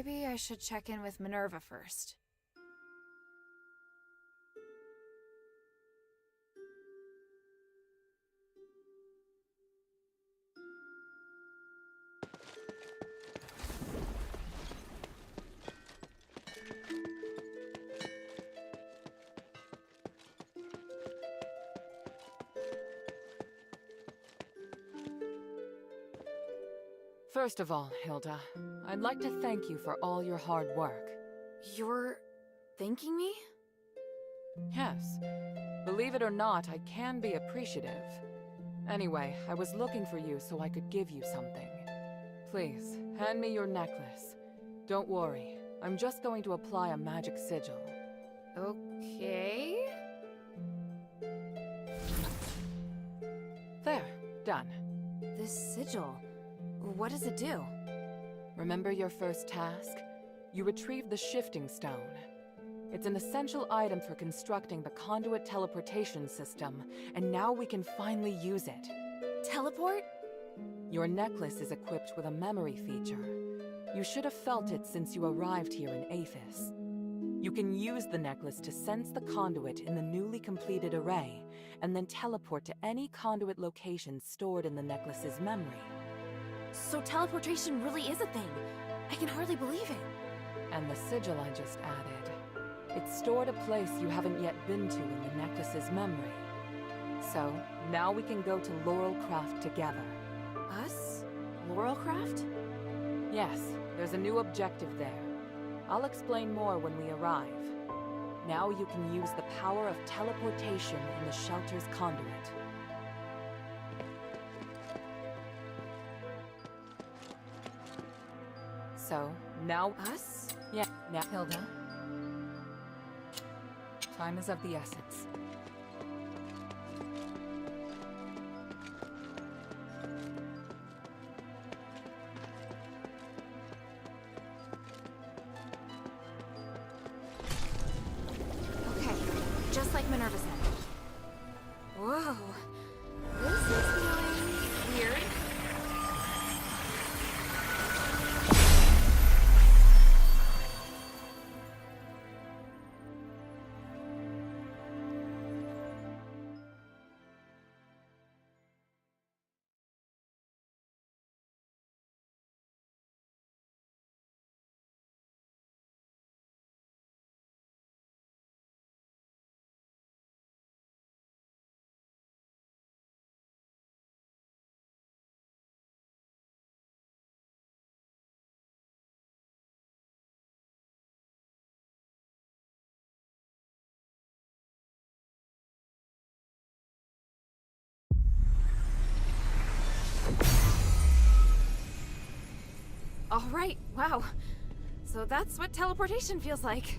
Maybe I should check in with Minerva first. First of all, Hilda, I'd like to thank you for all your hard work. You're thanking me? Yes. Believe it or not, I can be appreciative. Anyway, I was looking for you so I could give you something. Please, hand me your necklace. Don't worry, I'm just going to apply a magic sigil. Okay. There, done. This sigil, what does it do? Remember your first task? You retrieved the shifting stone. It's an essential item for constructing the conduit teleportation system, and now we can finally use it. Teleport? Your necklace is equipped with a memory feature. You should have felt it since you arrived here in Aphis. You can use the necklace to sense the conduit in the newly completed array, and then teleport to any conduit location stored in the necklace's memory. So teleportation really is a thing. I can hardly believe it. And the sigil I just added. It's stored a place you haven't yet been to in the necklace's memory. So, now we can go to Laurelcraft together. Us? Laurelcraft? Yes, there's a new objective there. I'll explain more when we arrive. Now you can use the power of teleportation in the shelter's conduit. So, now... Us? Yeah, now... Hilda? Time is of the essence. Okay, just like Minerva said. Whoa. This is feeling weird. All right, wow. So that's what teleportation feels like.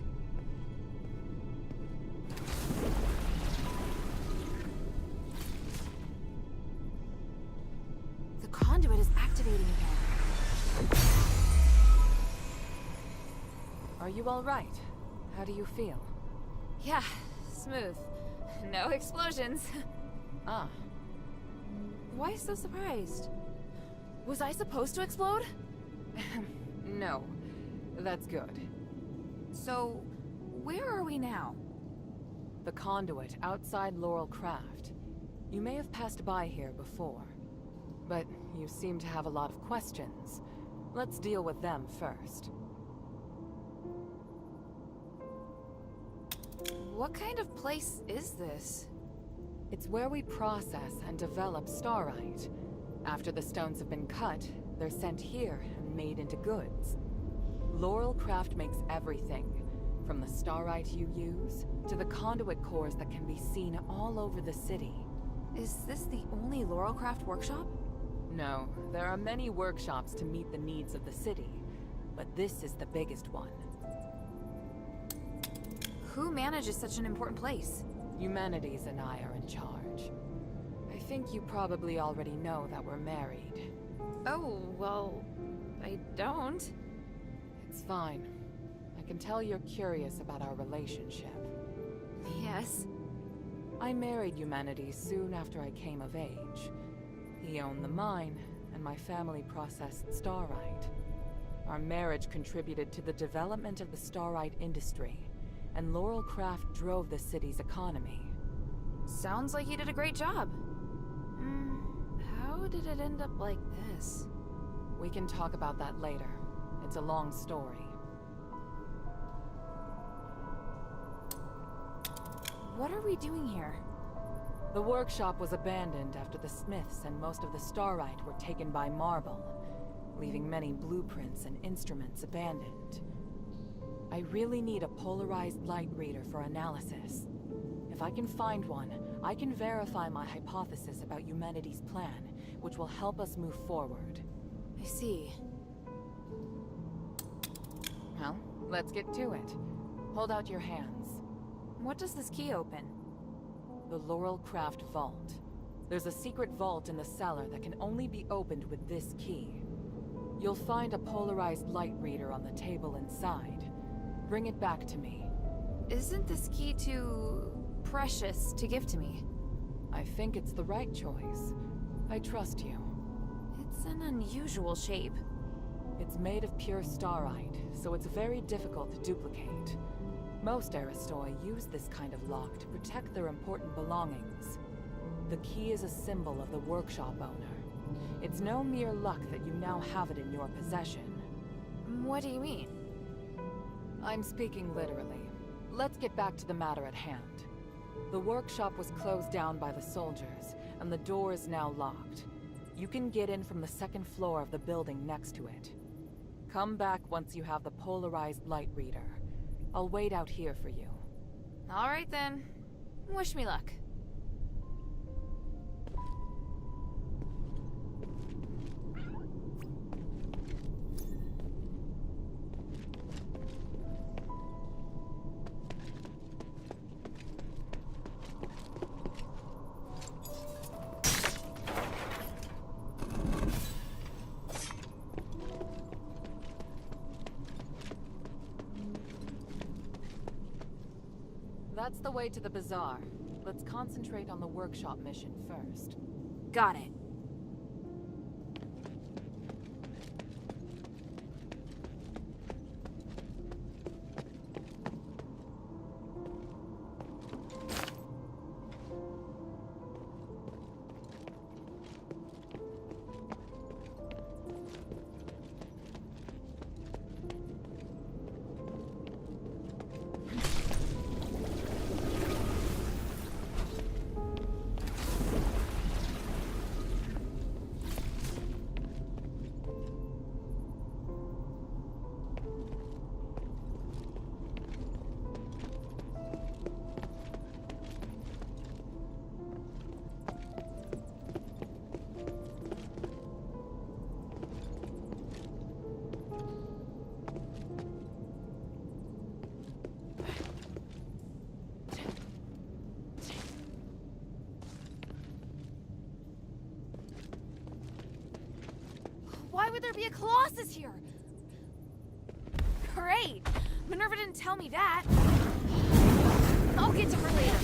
The conduit is activating again. Are you all right? How do you feel? Yeah, smooth. No explosions. Ah. Why so surprised? Was I supposed to explode? No. That's good. So, where are we now? The conduit outside Laurelcraft. You may have passed by here before, but you seem to have a lot of questions. Let's deal with them first. What kind of place is this? It's where we process and develop starite. After the stones have been cut, they're sent here and made into goods. Laurelcraft makes everything, from the starite you use, to the conduit cores that can be seen all over the city. Is this the only Laurelcraft workshop? No, there are many workshops to meet the needs of the city, but this is the biggest one. Who manages such an important place? Humanities and I are in charge. I think you probably already know that we're married. Oh, well, I don't. It's fine. I can tell you're curious about our relationship. Yes. I married Humanities soon after I came of age. He owned the mine, and my family processed starite. Our marriage contributed to the development of the Starite industry, and Laurel Craft drove the city's economy. Sounds like you did a great job. How did it end up like this? We can talk about that later. It's a long story. What are we doing here? The workshop was abandoned after the Smiths and most of the Starite were taken by Marble, leaving many blueprints and instruments abandoned. I really need a polarized light reader for analysis. If I can find one, I can verify my hypothesis about humanity's plan, which will help us move forward. I see. Well, let's get to it. Hold out your hands. What does this key open? The Laurel Craft Vault. There's a secret vault in the cellar that can only be opened with this key. You'll find a polarized light reader on the table inside. Bring it back to me. Isn't this key too precious to give to me? I think it's the right choice. I trust you. It's an unusual shape. It's made of pure starite, so it's very difficult to duplicate. Most Aristoi use this kind of lock to protect their important belongings. The key is a symbol of the workshop owner. It's no mere luck that you now have it in your possession. What do you mean? I'm speaking literally. Let's get back to the matter at hand. The workshop was closed down by the soldiers, and the door is now locked. You can get in from the second floor of the building next to it. Come back once you have the polarized light reader. I'll wait out here for you. All right then. Wish me luck. That's the way to the bazaar. Let's concentrate on the workshop mission first. Got it. Why would there be a Colossus here? Great! Minerva didn't tell me that. I'll get to her later.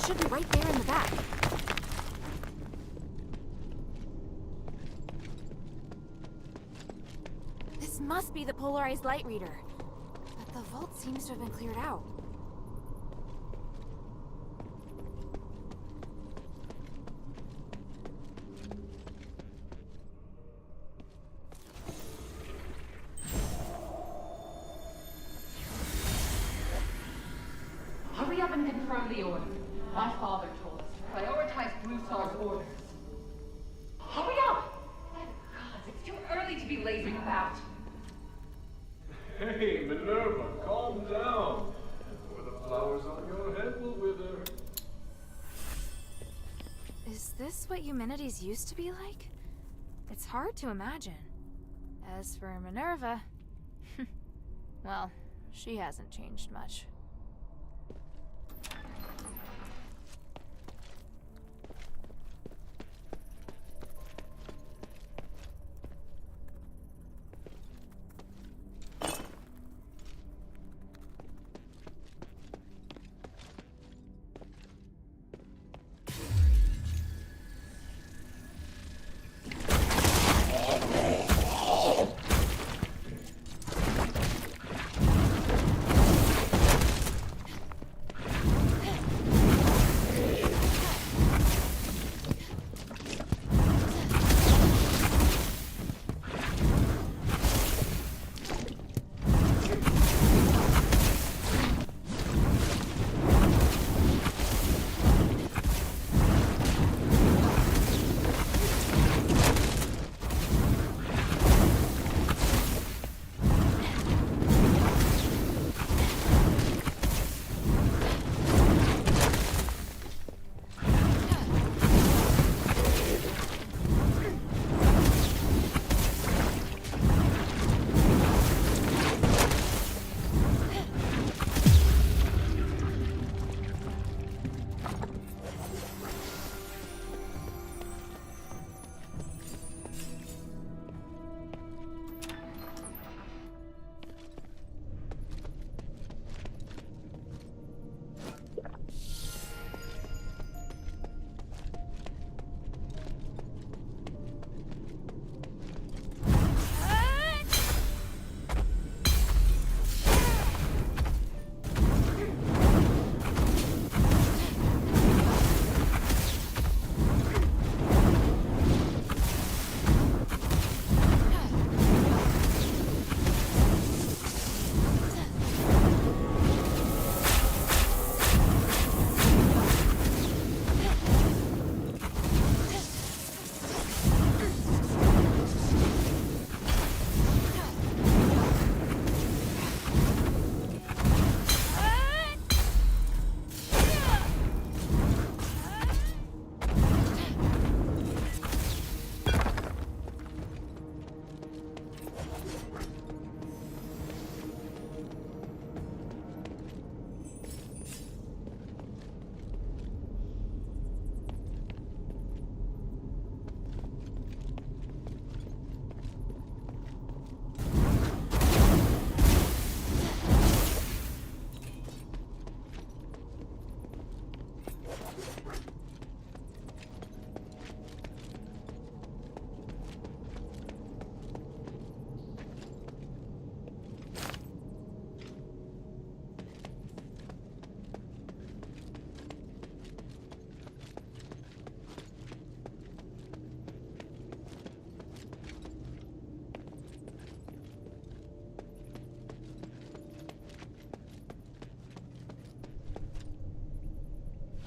should be right there in the back. This must be the polarized light reader. But the vault seems to have been cleared out. Hurry up and confirm the order. My father told us to prioritize Blue Star's orders. Hurry up! My God, it's too early to be lazing about. Hey, Minerva, calm down. Or the flowers on your head will wither. Is this what humanities used to be like? It's hard to imagine. As for Minerva, well, she hasn't changed much.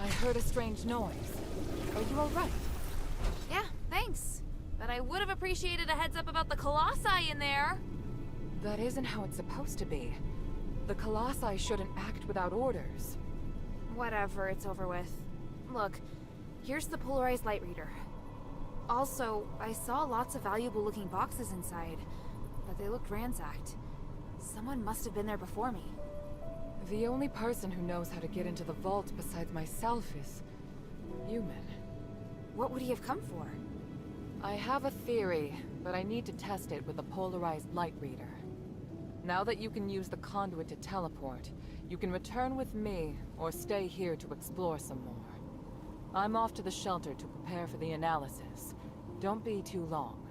I heard a strange noise. Are you alright? Yeah, thanks. But I would have appreciated a heads up about the Colossi in there. That isn't how it's supposed to be. The Colossi shouldn't act without orders. Whatever, it's over with. Look, here's the polarized light reader. Also, I saw lots of valuable looking boxes inside, but they looked ransacked. Someone must have been there before me. The only person who knows how to get into the vault besides myself is human. What would he have come for? I have a theory, but I need to test it with a polarized light reader. Now that you can use the conduit to teleport, you can return with me, or stay here to explore some more. I'm off to the shelter to prepare for the analysis. Don't be too long.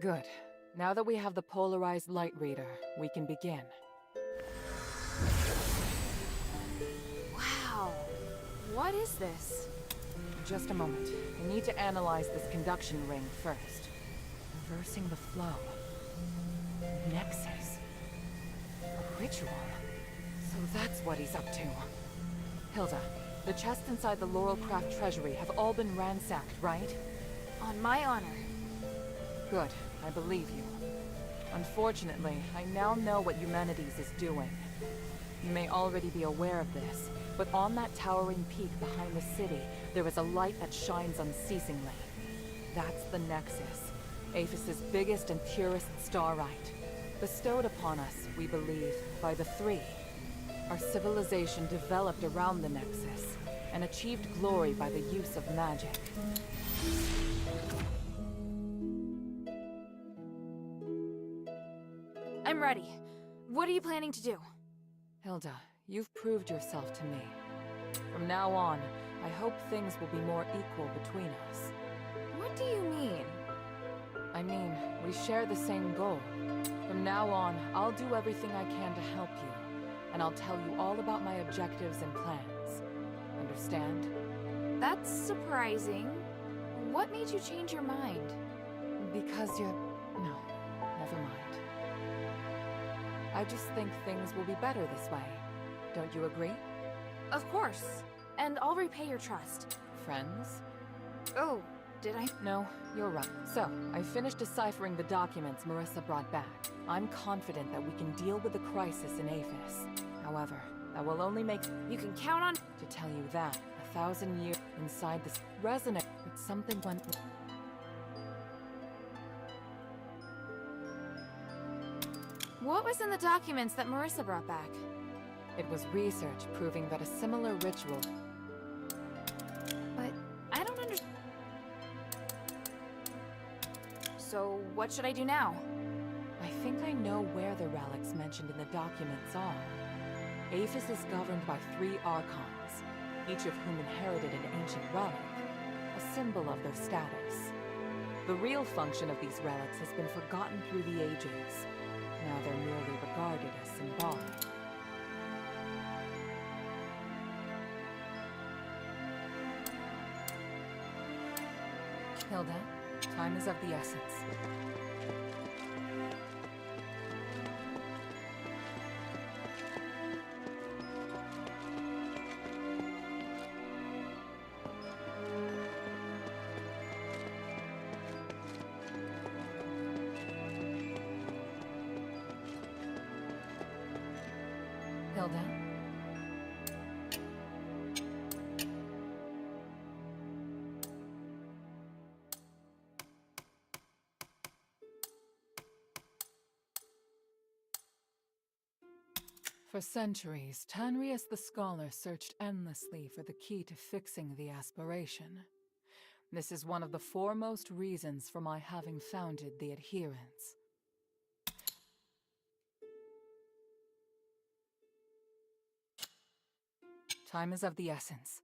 Good. Now that we have the polarized light reader, we can begin. Wow. What is this? Just a moment. I need to analyze this conduction ring first. Reversing the flow. Nexus. A ritual. So that's what he's up to. Hilda, the chests inside the Laurelcraft treasury have all been ransacked, right? On my honor. Good. I believe you. Unfortunately, I now know what Humanities is doing. You may already be aware of this, but on that towering peak behind the city, there is a light that shines unceasingly. That's the Nexus, Aphis's biggest and purest starlight. Bestowed upon us, we believe, by the Three. Our civilization developed around the Nexus, and achieved glory by the use of magic. I'm ready. What are you planning to do? Hilda, you've proved yourself to me. From now on, I hope things will be more equal between us. What do you mean? I mean, we share the same goal. From now on, I'll do everything I can to help you, and I'll tell you all about my objectives and plans. Understand? That's surprising. What made you change your mind? Because you're... No, never mind. I just think things will be better this way. Don't you agree? Of course. And I'll repay your trust. Friends? Oh, did I? No, you're right. So, I finished deciphering the documents Marissa brought back. I'm confident that we can deal with the crisis in Aphis. However, that will only make... You can count on... To tell you that, 1,000 years inside this resonate with something went... What was in the documents that Marissa brought back? It was research proving that a similar ritual... But I don't understand. So what should I do now? I think I know where the relics mentioned in the documents are. Aphis is governed by 3 Archons, each of whom inherited an ancient relic, a symbol of their status. The real function of these relics has been forgotten through the ages. Now they're merely regarded as symbolic. Hilda, time is of the essence. Hilda? For centuries, Tanrius the Scholar searched endlessly for the key to fixing the aspiration. This is one of the foremost reasons for my having founded the Adherents. Time is of the essence.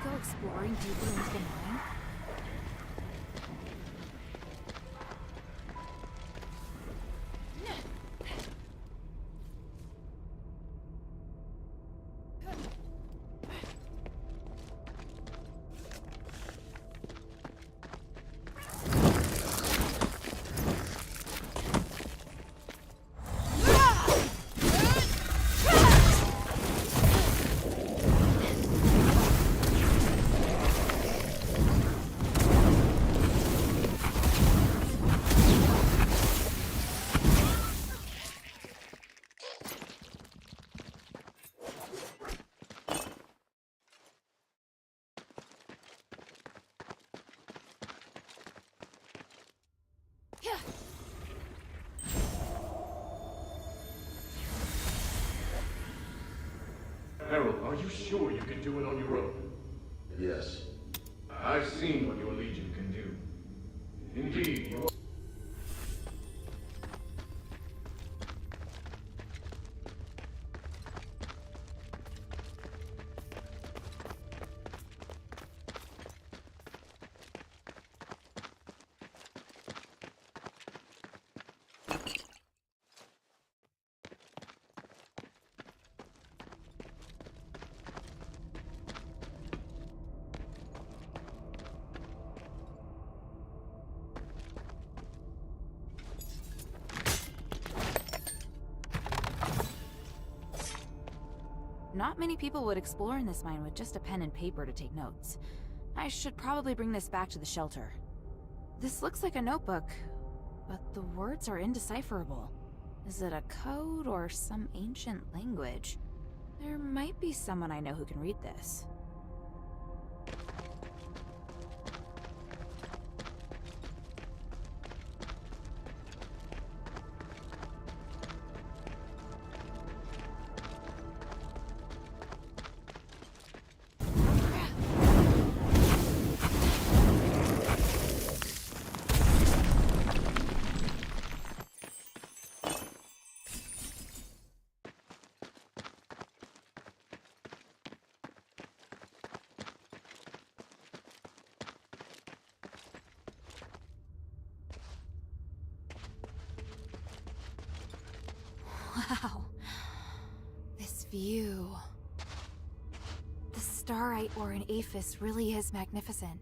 go exploring deeper into the mine? Harold, are you sure you can do it on your own? Yes. I've seen what your Legion can do. Indeed, you are. Not many people would explore in this mine with just a pen and paper to take notes. I should probably bring this back to the shelter. This looks like a notebook, but the words are indecipherable. Is it a code or some ancient language? There might be someone I know who can read this. Wow. This view. The starite ore in Aphis really is magnificent.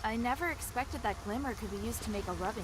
I never expected that glimmer could be used to make a rubbing.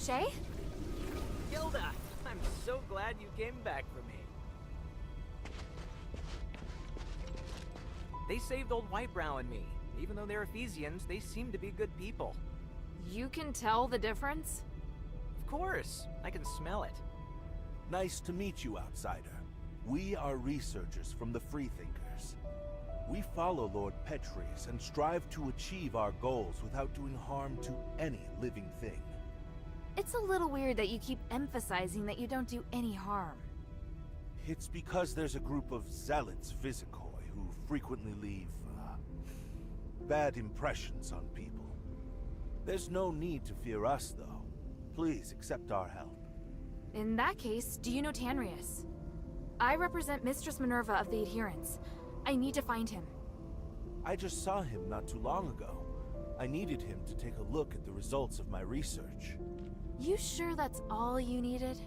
Shay? Gilda! I'm so glad you came back for me. They saved old Whitebrow and me. Even though they're Ephesians, they seem to be good people. You can tell the difference? Of course! I can smell it. Nice to meet you, outsider. We are researchers from the Freethinkers. We follow Lord Petrius and strive to achieve our goals without doing harm to any living thing. It's a little weird that you keep emphasizing that you don't do any harm. It's because there's a group of zealots Vizikoi who frequently leave, bad impressions on people. There's no need to fear us, though. Please accept our help. In that case, do you know Tanrius? I represent Mistress Minerva of the Adherents. I need to find him. I just saw him not too long ago. I needed him to take a look at the results of my research. You sure that's all you needed?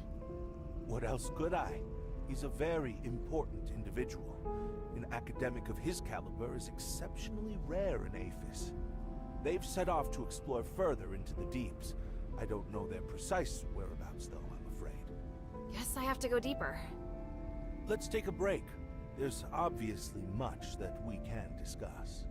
What else could I? He's a very important individual. An academic of his caliber is exceptionally rare in Aphis. They've set off to explore further into the deeps. I don't know their precise whereabouts, though, I'm afraid. Guess I have to go deeper. Let's take a break. There's obviously much that we can discuss.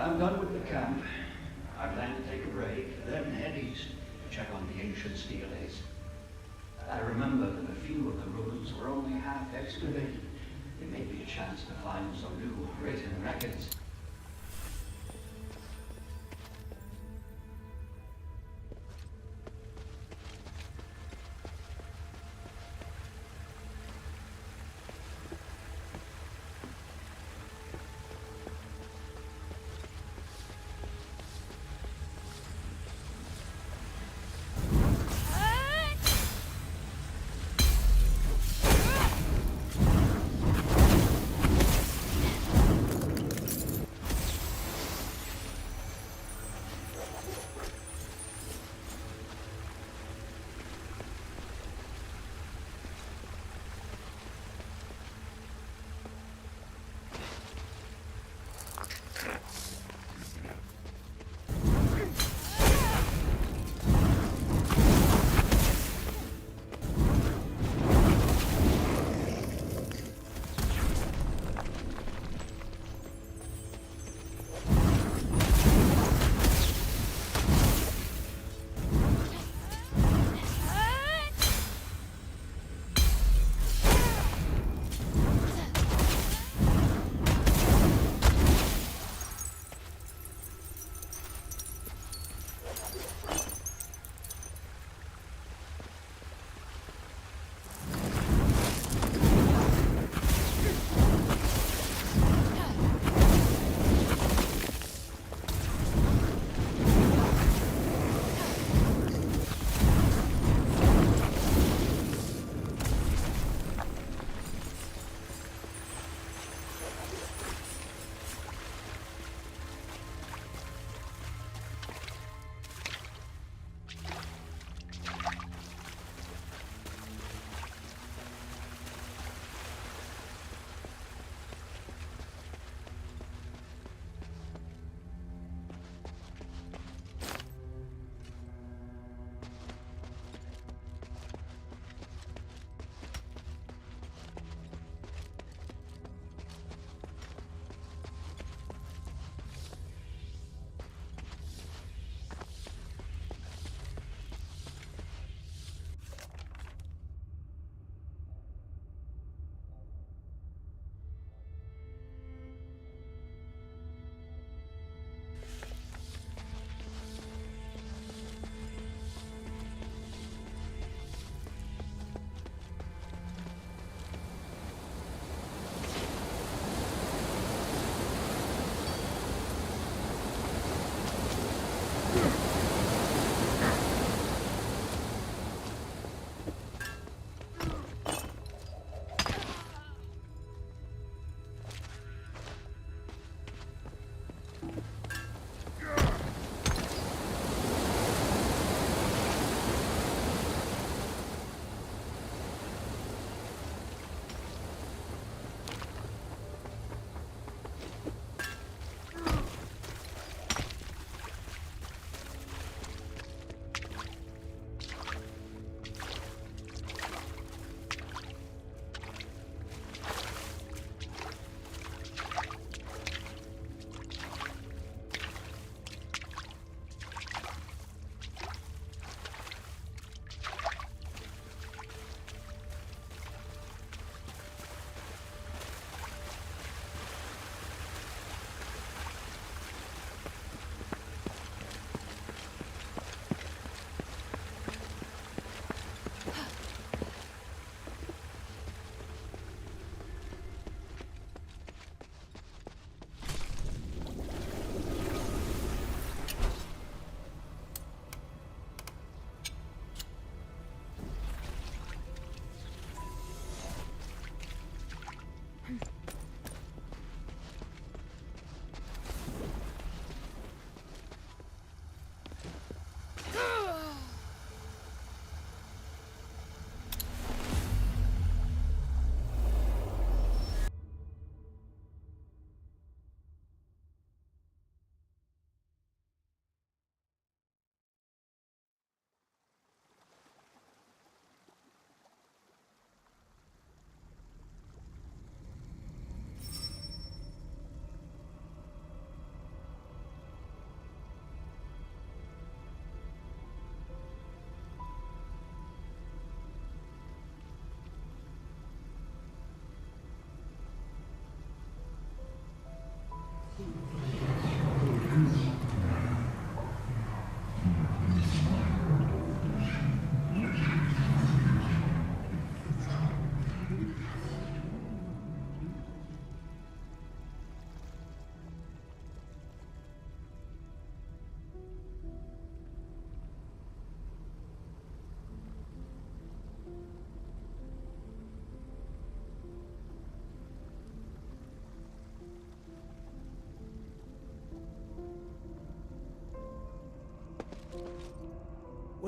I'm done with the camp. I plan to take a break, then head east to check on the ancient steelace. I remember that a few of the ruins were only half excavated. It may be a chance to find some new written records.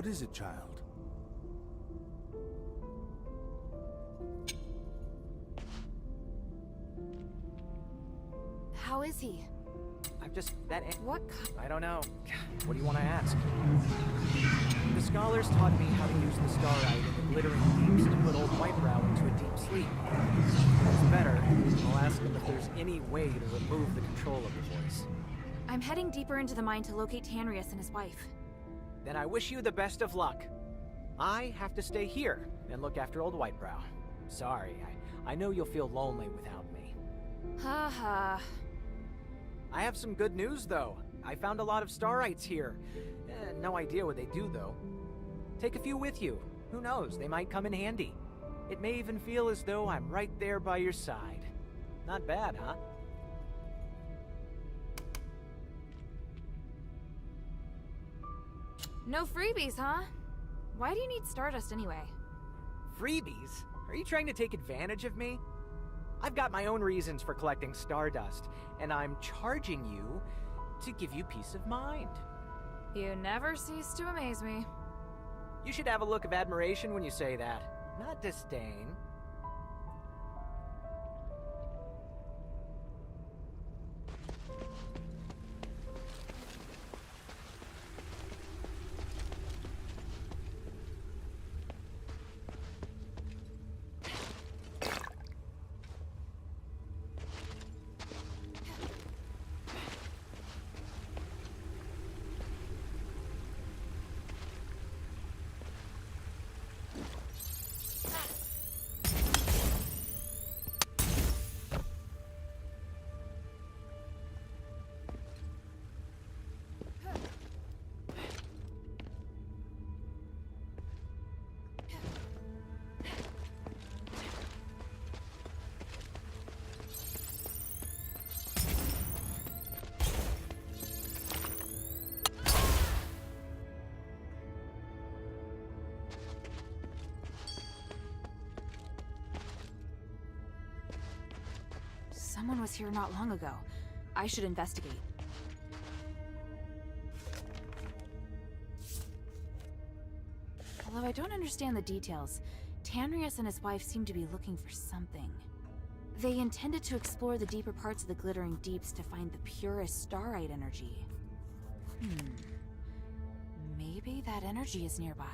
What is it, child? How is he? I'm just that. What I don't know. What do you want to ask? The scholars taught me how to use the starite in the glittering deeps to put old Whitebrow into a deep sleep. If it's better, I'll ask them if there's any way to remove the control of the voice. I'm heading deeper into the mine to locate Tanrius and his wife. Then I wish you the best of luck. I have to stay here and look after old Whitebrow. Sorry, I know you'll feel lonely without me. Ha ha. I have some good news, though. I found a lot of starites here. No idea what they do, though. Take a few with you. Who knows, they might come in handy. It may even feel as though I'm right there by your side. Not bad, huh? No freebies, huh? Why do you need Stardust anyway? Freebies? Are you trying to take advantage of me? I've got my own reasons for collecting Stardust, and I'm charging you to give you peace of mind. You never cease to amaze me. You should have a look of admiration when you say that, not disdain. Someone was here not long ago. I should investigate. Although I don't understand the details, Tanrius and his wife seem to be looking for something. They intended to explore the deeper parts of the glittering deeps to find the purest starite energy. Maybe that energy is nearby.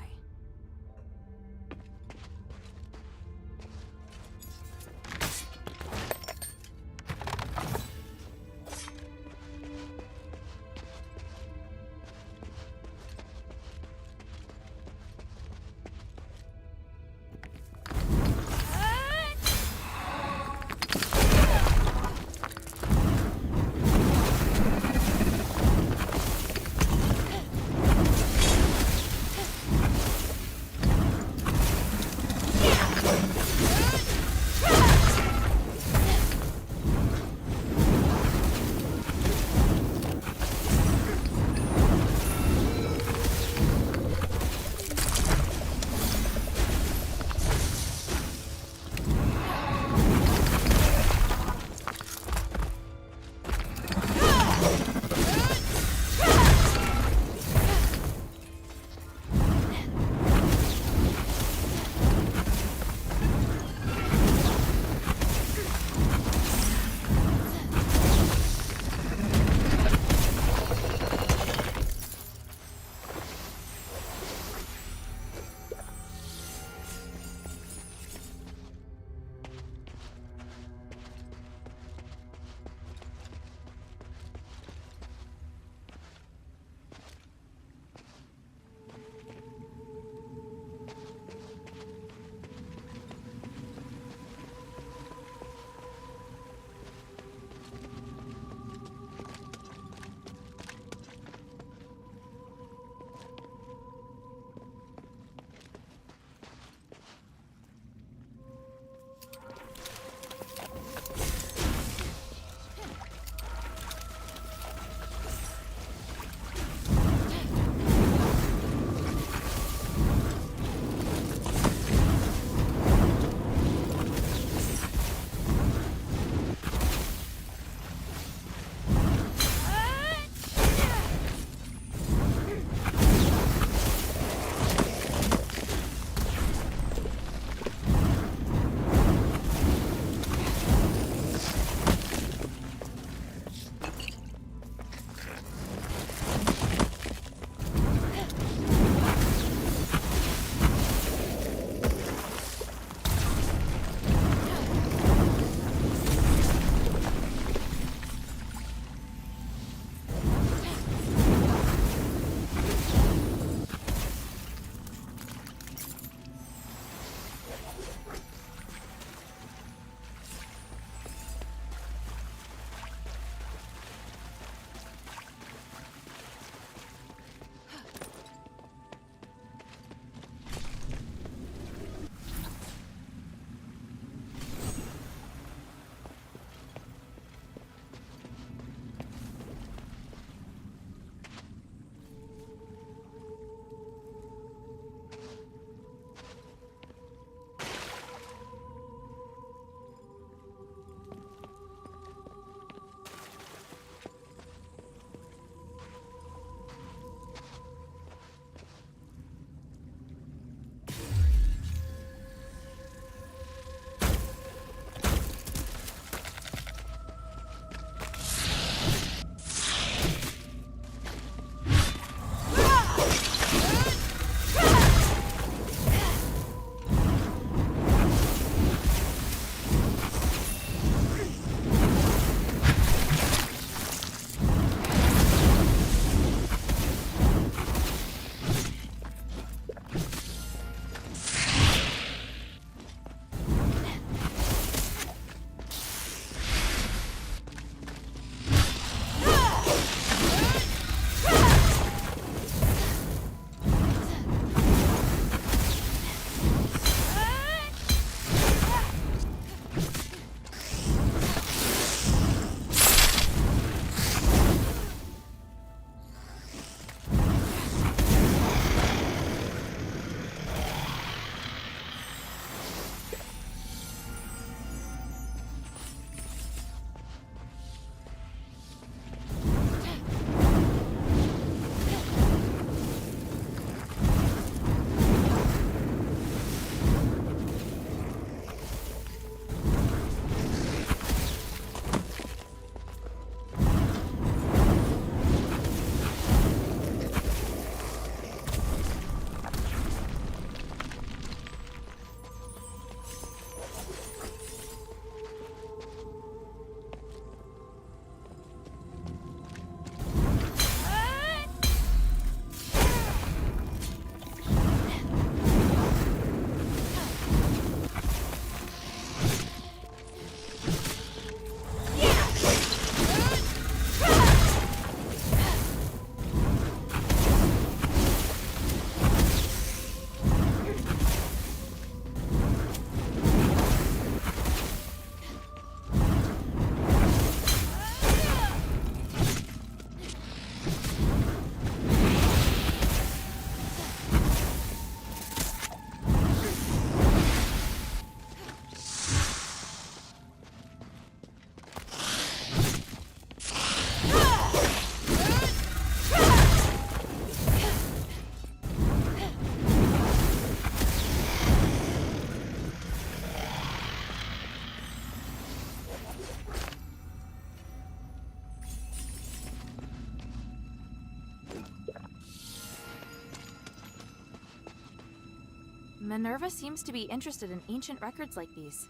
Minerva seems to be interested in ancient records like these.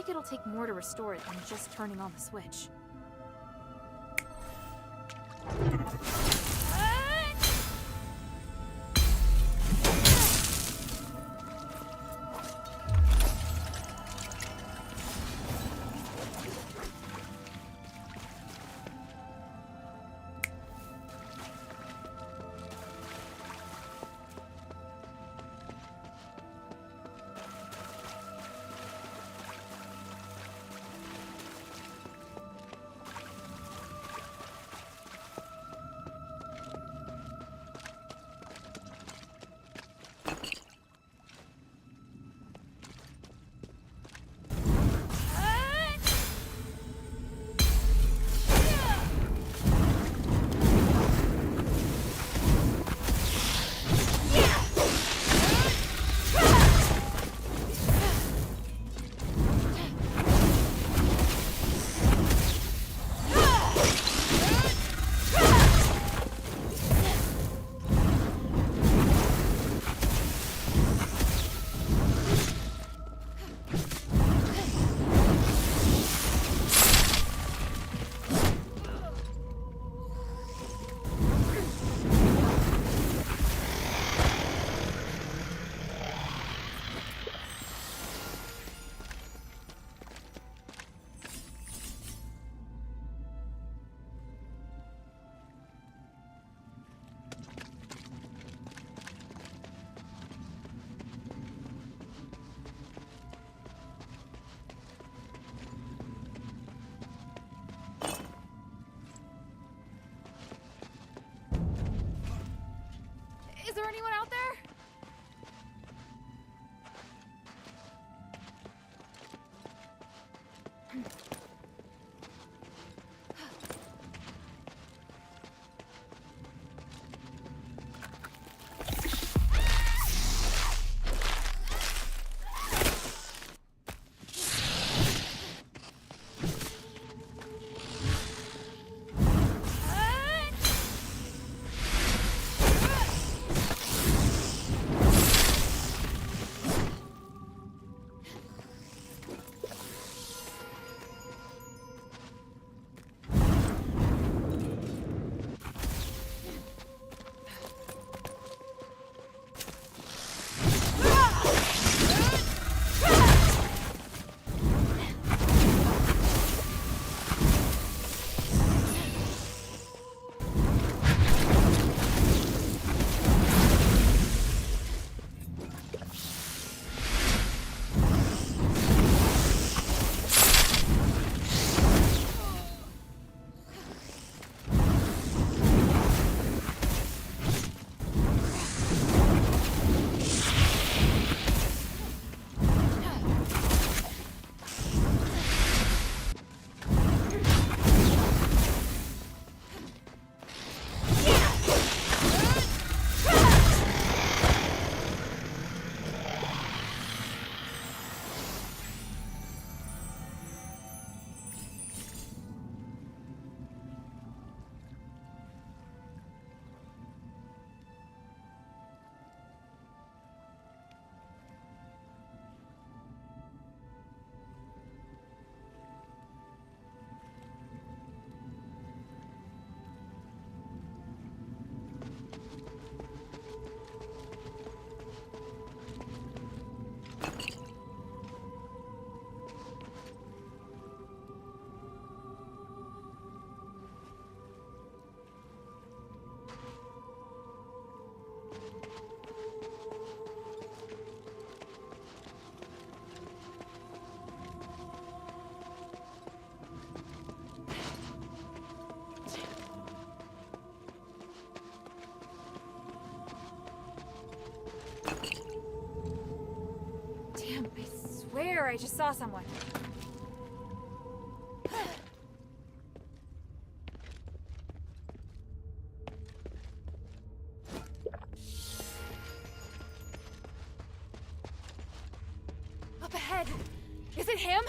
like it'll take more to restore it than just turning on the switch. Is there anyone out there? I just saw someone. Up ahead. Is it him?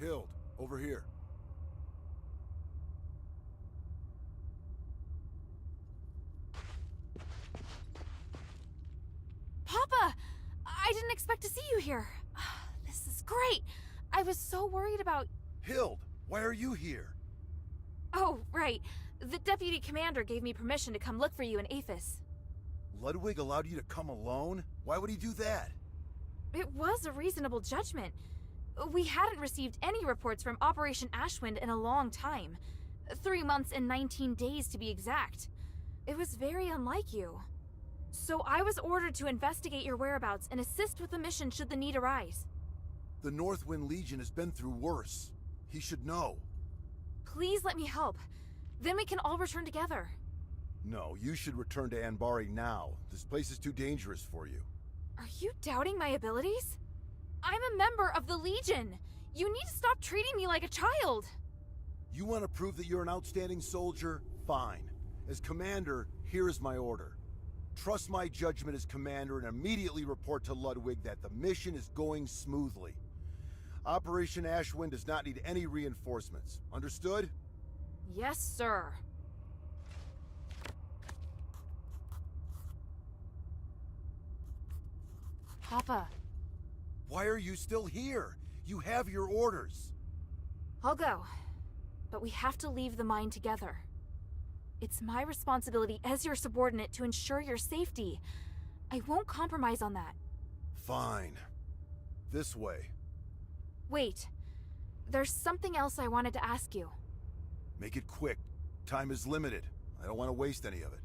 Hild, over here. Papa! I didn't expect to see you here. This is great. I was so worried about... Hild, why are you here? Oh, right. The deputy commander gave me permission to come look for you in Aphis. Ludwig allowed you to come alone? Why would he do that? It was a reasonable judgment. We hadn't received any reports from Operation Ashwind in a long time. 3 months and 19 days to be exact. It was very unlike you. So I was ordered to investigate your whereabouts and assist with the mission should the need arise. The Northwind Legion has been through worse. He should know. Please let me help. Then we can all return together. No, you should return to Anbari now. This place is too dangerous for you. Are you doubting my abilities? I'm a member of the Legion. You need to stop treating me like a child. You want to prove that you're an outstanding soldier? Fine. As commander, here is my order. Trust my judgment as commander and immediately report to Ludwig that the mission is going smoothly. Operation Ashwind does not need any reinforcements. Understood? Yes, sir. Papa, Why are you still here? You have your orders. I'll go. But we have to leave the mine together. It's my responsibility as your subordinate to ensure your safety. I won't compromise on that. Fine. This way. Wait. There's something else I wanted to ask you. Make it quick. Time is limited. I don't want to waste any of it.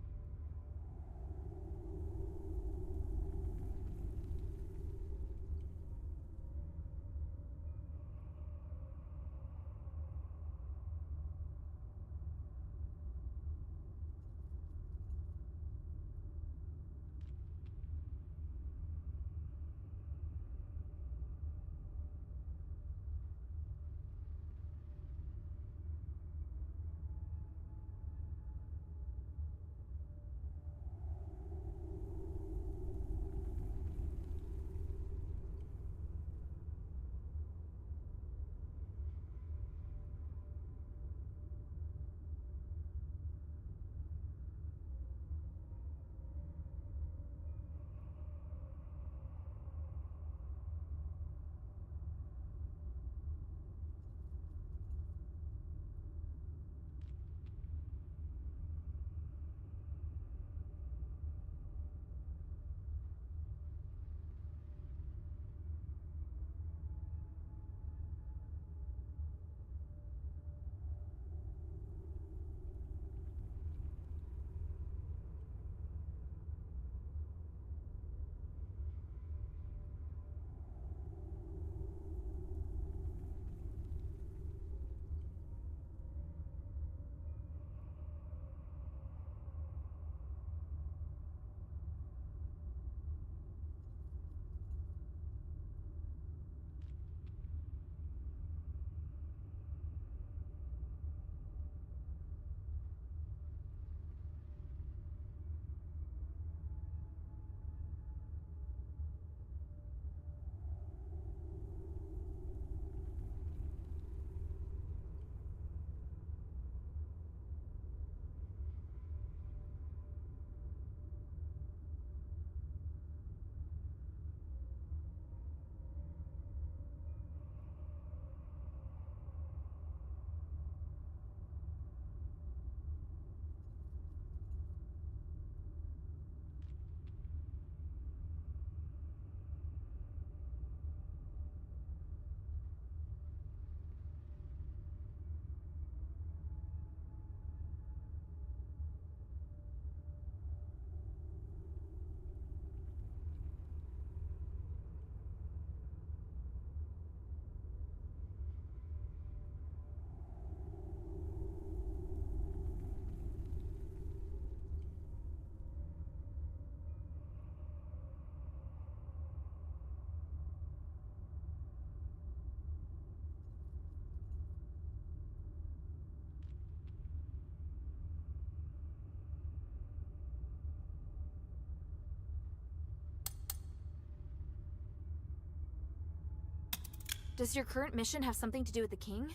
Does your current mission have something to do with the king?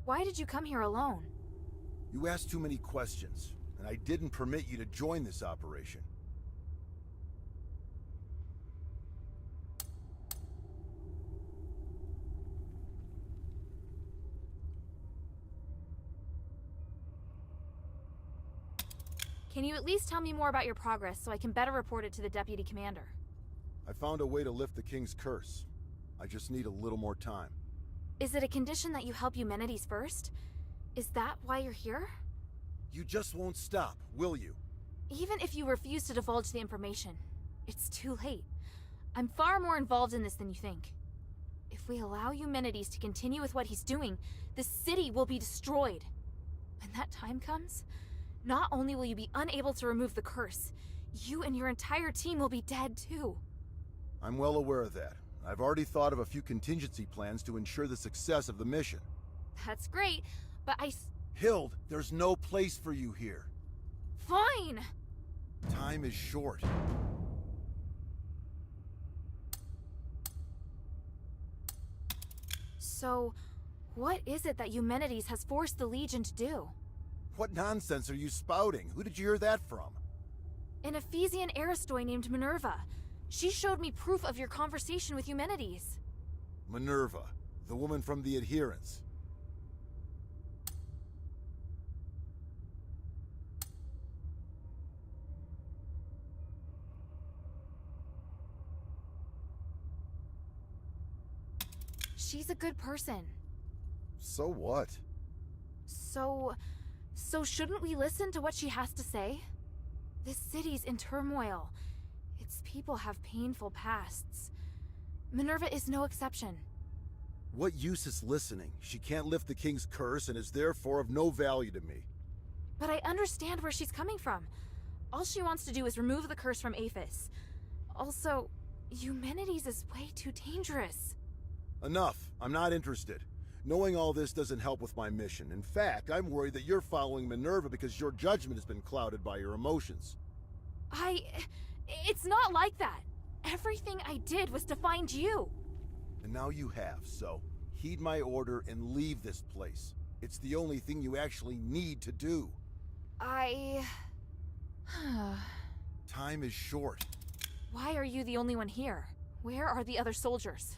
Why did you come here alone? You asked too many questions, and I didn't permit you to join this operation. Can you at least tell me more about your progress so I can better report it to the deputy commander? I found a way to lift the king's curse. I just need a little more time. Is it a condition that you help Eumenides first? Is that why you're here? You just won't stop, will you? Even if you refuse to divulge the information, it's too late. I'm far more involved in this than you think. If we allow Eumenides to continue with what he's doing, the city will be destroyed. When that time comes, not only will you be unable to remove the curse, you and your entire team will be dead too. I'm well aware of that. I've already thought of a few contingency plans to ensure the success of the mission. That's great, but Hild, there's no place for you here. Fine! Time is short. So, what is it that Eumenides has forced the Legion to do? What nonsense are you spouting? Who did you hear that from? An Ephesian Aristoi named Minerva. She showed me proof of your conversation with Eumenides. Minerva, the woman from the Adherents. She's a good person. So what? So shouldn't we listen to what she has to say? This city's in turmoil. Its people have painful pasts. Minerva is no exception. What use is listening? She can't lift the king's curse and is therefore of no value to me. But I understand where she's coming from. All she wants to do is remove the curse from Aphis. Also, Eumenides is way too dangerous. Enough. I'm not interested. Knowing all this doesn't help with my mission. In fact, I'm worried that you're following Minerva because your judgment has been clouded by your emotions. It's not like that. Everything I did was to find you. And now you have, so heed my order and leave this place. It's the only thing you actually need to do. Time is short. Why are you the only one here? Where are the other soldiers?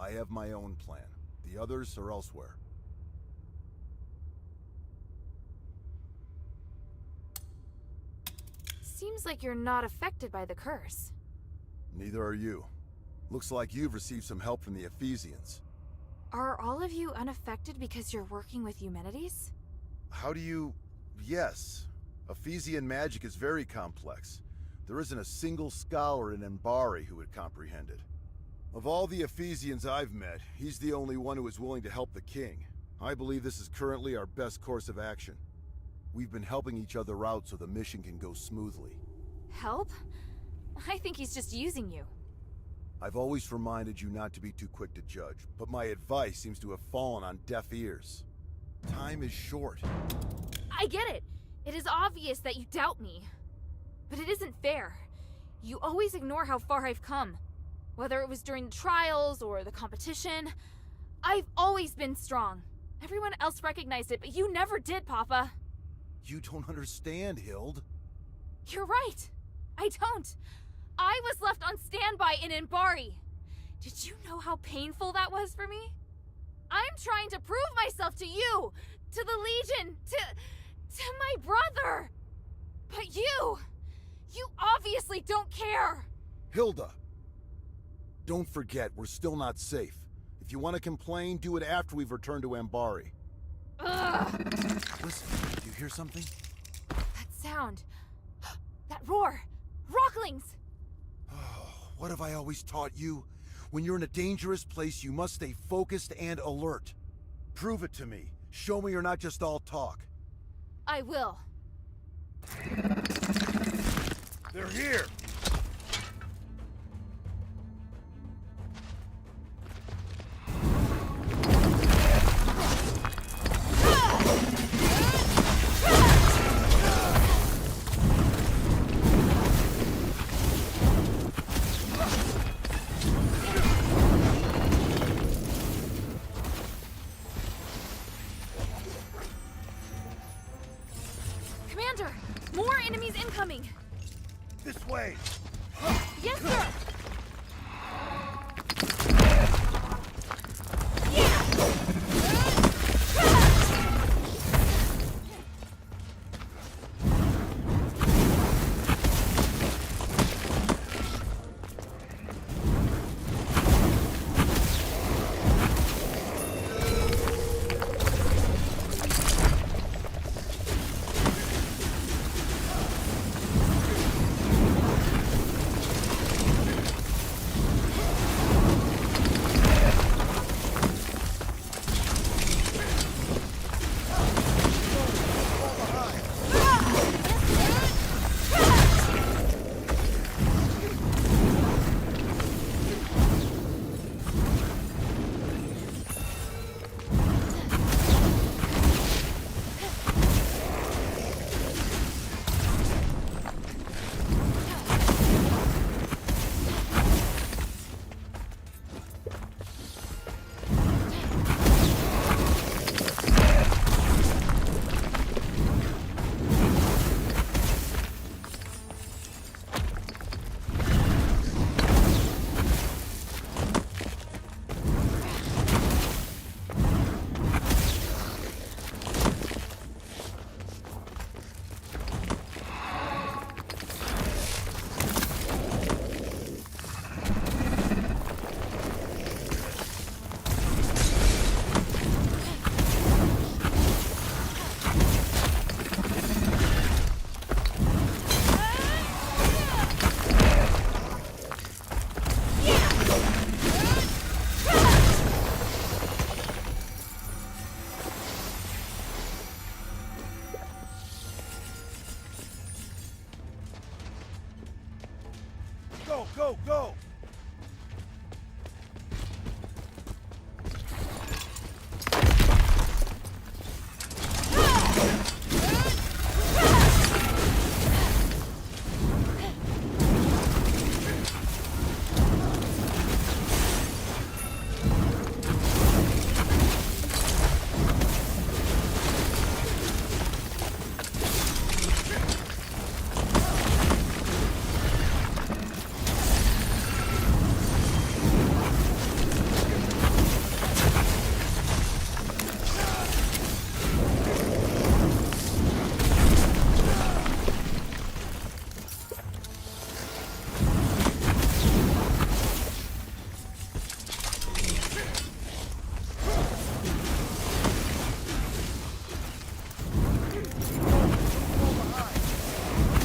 I have my own plan. The others are elsewhere. Seems like you're not affected by the curse. Neither are you. Looks like you've received some help from the Ephesians. Are all of you unaffected because you're working with Eumenides? How do you... Yes. Ephesian magic is very complex. There isn't a single scholar in Embari who would comprehend it. Of all the Ephesians I've met, he's the only one who is willing to help the king. I believe this is currently our best course of action. We've been helping each other out so the mission can go smoothly. Help? I think he's just using you. I've always reminded you not to be too quick to judge, but my advice seems to have fallen on deaf ears. Time is short. I get it. It is obvious that you doubt me. But it isn't fair. You always ignore how far I've come. Whether it was during the trials or the competition, I've always been strong. Everyone else recognized it, but you never did, Papa. You don't understand, Hild. You're right. I don't. I was left on standby in Embari. Did you know how painful that was for me? I'm trying to prove myself to you, to the Legion, to my brother. But you obviously don't care. Hilda! Don't forget, we're still not safe. If you want to complain, do it after we've returned to Embari. Ugh. Listen, do you hear something? That sound. That roar. Rocklings! Oh, what have I always taught you? When you're in a dangerous place, you must stay focused and alert. Prove it to me. Show me you're not just all talk. I will. They're here! Commander! More enemies incoming! This way! Yes, sir! Go, go, go!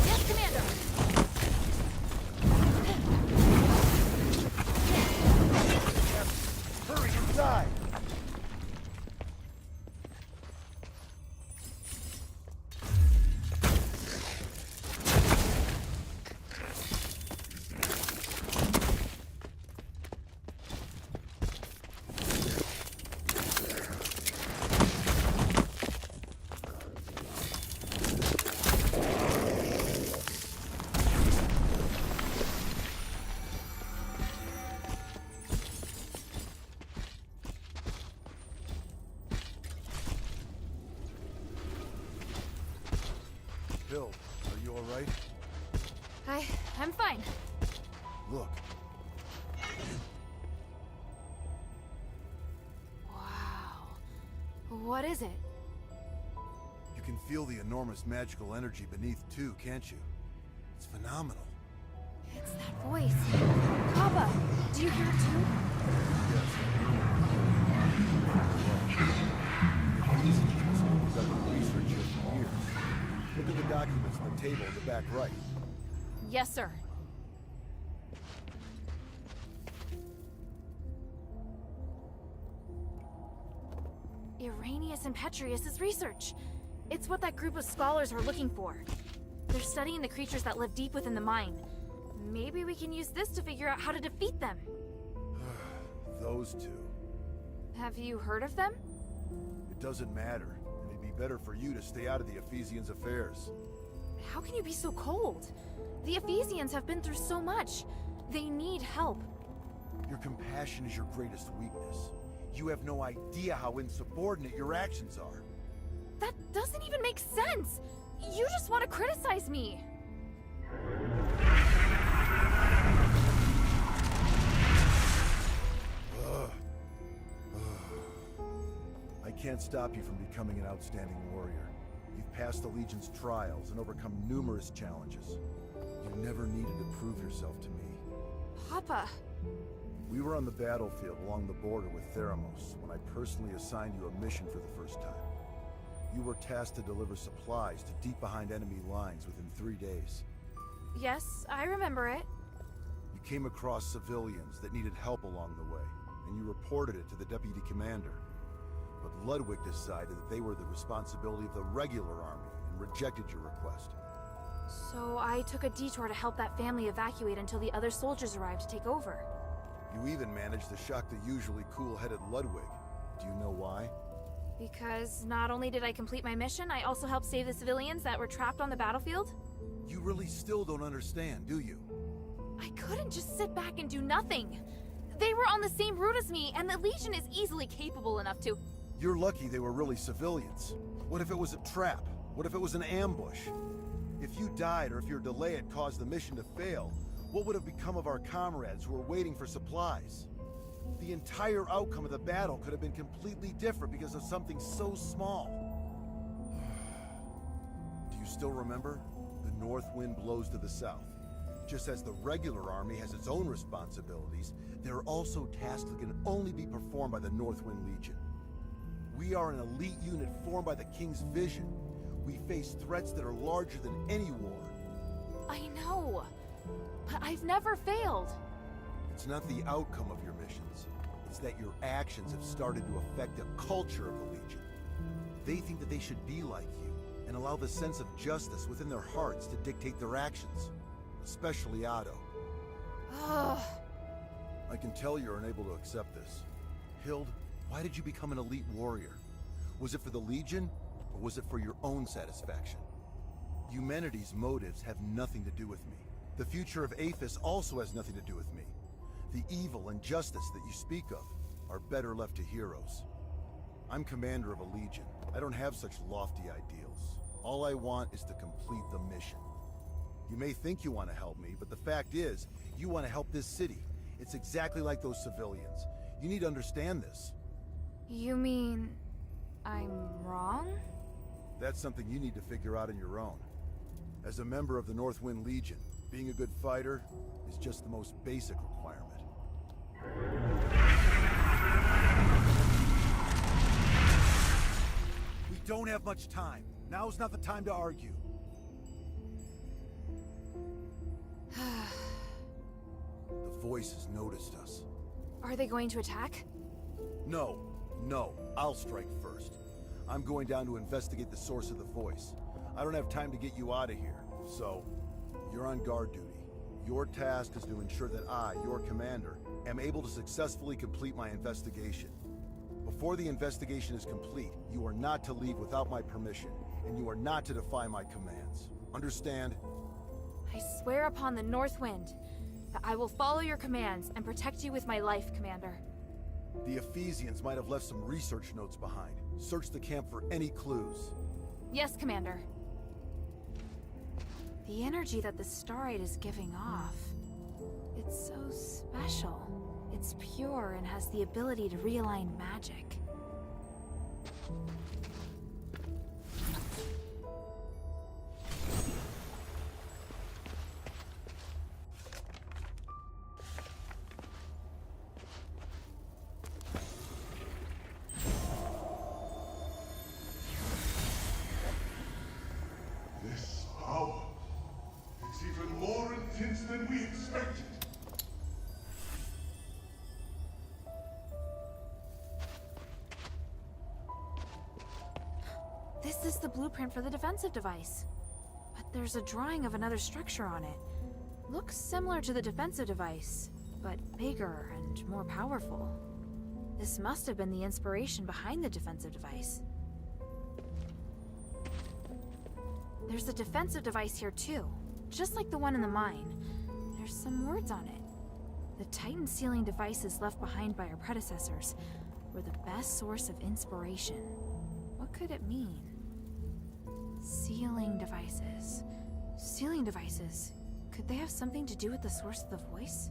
Yes, Commander! Hurry inside! Bill, are you alright? I'm fine. Look, Wow. What is it? you can feel the enormous magical energy beneath too, can't you? It's phenomenal. It's that voice. Papa, do you hear it too? Yes. We've done research here for years. Look at the documents on the table in the back right. Yes, sir. Irenaeus and Petrius' research. It's what that group of scholars are looking for. They're studying the creatures that live deep within the mine. Maybe we can use this to figure out how to defeat them. Those two. Have you heard of them? It doesn't matter. It'd be better for you to stay out of the Ephesians' affairs. How can you be so cold? The Ephesians have been through so much. They need help. Your compassion is your greatest weakness. You have no idea how insubordinate your actions are. That doesn't even make sense. You just want to criticize me! I can't stop you from becoming an outstanding warrior. You've passed the Legion's trials and overcome numerous challenges. You never needed to prove yourself to me. Papa! We were on the battlefield along the border with Theramos when I personally assigned you a mission for the first time. You were tasked to deliver supplies to deep behind enemy lines within 3 days. Yes, I remember it. You came across civilians that needed help along the way, and you reported it to the deputy commander. But Ludwig decided that they were the responsibility of the regular army and rejected your request. So I took a detour to help that family evacuate until the other soldiers arrived to take over. You even managed to shock the usually cool-headed Ludwig. Do you know why? Because not only did I complete my mission, I also helped save the civilians that were trapped on the battlefield. You really still don't understand, do you? I couldn't just sit back and do nothing. They were on the same route as me, and the Legion is easily capable enough to... You're lucky they were really civilians. What if it was a trap? What if it was an ambush? If you died or if your delay had caused the mission to fail, what would have become of our comrades who were waiting for supplies? The entire outcome of the battle could have been completely different because of something so small. Do you still remember? The north wind blows to the south. Just as the regular army has its own responsibilities, there are also tasks that can only be performed by the Northwind Legion. We are an elite unit formed by the King's vision. We face threats that are larger than any war. I know, but I've never failed. It's not the outcome of your missions. It's that your actions have started to affect the culture of the Legion. They think that they should be like you, and allow the sense of justice within their hearts to dictate their actions. Especially Otto. Ugh. I can tell you're unable to accept this. Hild, why did you become an elite warrior? Was it for the Legion, or was it for your own satisfaction? Humanity's motives have nothing to do with me. The future of Aphis also has nothing to do with me. The evil and justice that you speak of are better left to heroes. I'm commander of a Legion. I don't have such lofty ideals. All I want is to complete the mission. You may think you want to help me, but the fact is, you want to help this city. It's exactly like those civilians. You need to understand this. You mean... I'm wrong? That's something you need to figure out on your own. As a member of the Northwind Legion, being a good fighter is just the most basic requirement. We don't have much time. Now's not the time to argue. The voices noticed us. Are they going to attack? No, I'll strike first. I'm going down to investigate the source of the voice. I don't have time to get you out of here, so you're on guard duty. Your task is to ensure that I, your commander, am able to successfully complete my investigation. Before the investigation is complete, you are not to leave without my permission, and you are not to defy my commands. Understand? I swear upon the North Wind that I will follow your commands and protect you with my life, Commander. The Ephesians might have left some research notes behind. Search the camp for any clues. Yes, Commander. The energy that the Starite is giving off, it's so special. It's pure and has the ability to realign magic. This power is even more intense than we expected. This is the blueprint for the defensive device. But there's a drawing of another structure on it. Looks similar to the defensive device, but bigger and more powerful. This must have been the inspiration behind the defensive device. There's a defensive device here too, just like the one in the mine. There's some words on it. The Titan sealing devices left behind by our predecessors were the best source of inspiration. What could it mean? Sealing devices. Sealing devices. Could they have something to do with the source of the voice?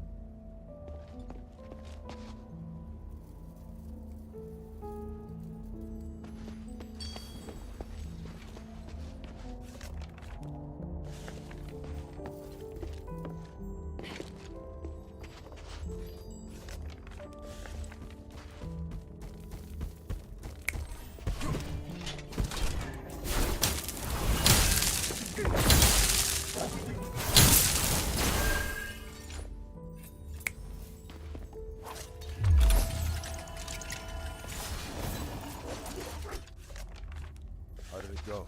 How did it go?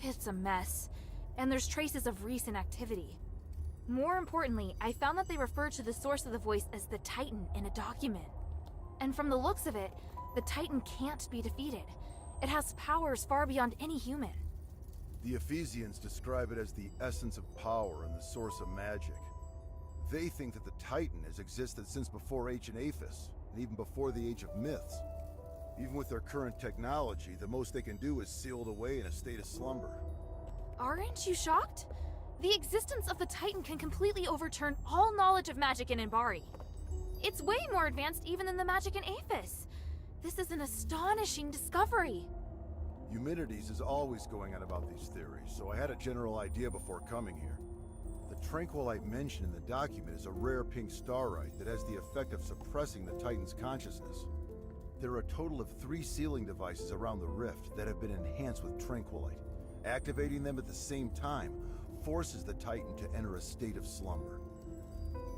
It's a mess, and there's traces of recent activity. More importantly, I found that they refer to the source of the voice as the Titan in a document. And from the looks of it, the Titan can't be defeated. It has powers far beyond any human. The Ephesians describe it as the essence of power and the source of magic. They think that the Titan has existed since before ancient Aphis, and even before the Age of Myths. Even with their current technology, the most they can do is seal it away in a state of slumber. Aren't you shocked? The existence of the Titan can completely overturn all knowledge of magic in Inbari. It's way more advanced even than the magic in Aphis. This is an astonishing discovery. Eumenides is always going on about these theories, so I had a general idea before coming here. The tranquilite mentioned in the document is a rare pink starite that has the effect of suppressing the Titan's consciousness. There are a total of 3 sealing devices around the rift that have been enhanced with tranquilite. Activating them at the same time forces the Titan to enter a state of slumber.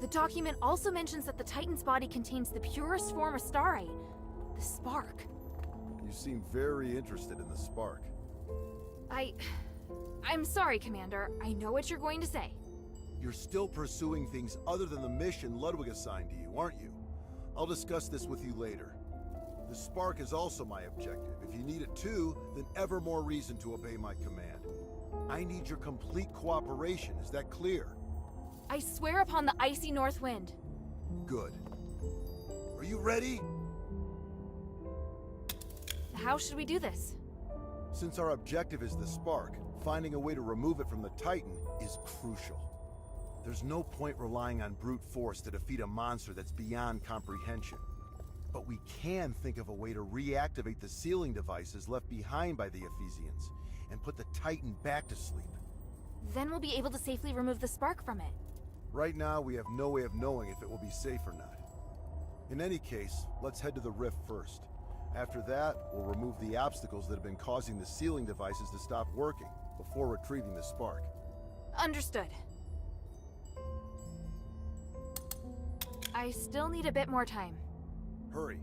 The document also mentions that the Titan's body contains the purest form of starite, the spark. You seem very interested in the spark. I'm sorry, Commander. I know what you're going to say. You're still pursuing things other than the mission Ludwig assigned to you, aren't you? I'll discuss this with you later. The spark is also my objective. If you need it too, then ever more reason to obey my command. I need your complete cooperation, is that clear? I swear upon the icy north wind. Good. Are you ready? How should we do this? Since our objective is the spark, finding a way to remove it from the Titan is crucial. There's no point relying on brute force to defeat a monster that's beyond comprehension. But we can think of a way to reactivate the sealing devices left behind by the Ephesians, and put the Titan back to sleep. Then we'll be able to safely remove the spark from it. Right now, we have no way of knowing if it will be safe or not. In any case, let's head to the rift first. After that, we'll remove the obstacles that have been causing the sealing devices to stop working, before retrieving the spark. Understood. I still need a bit more time. Hurry.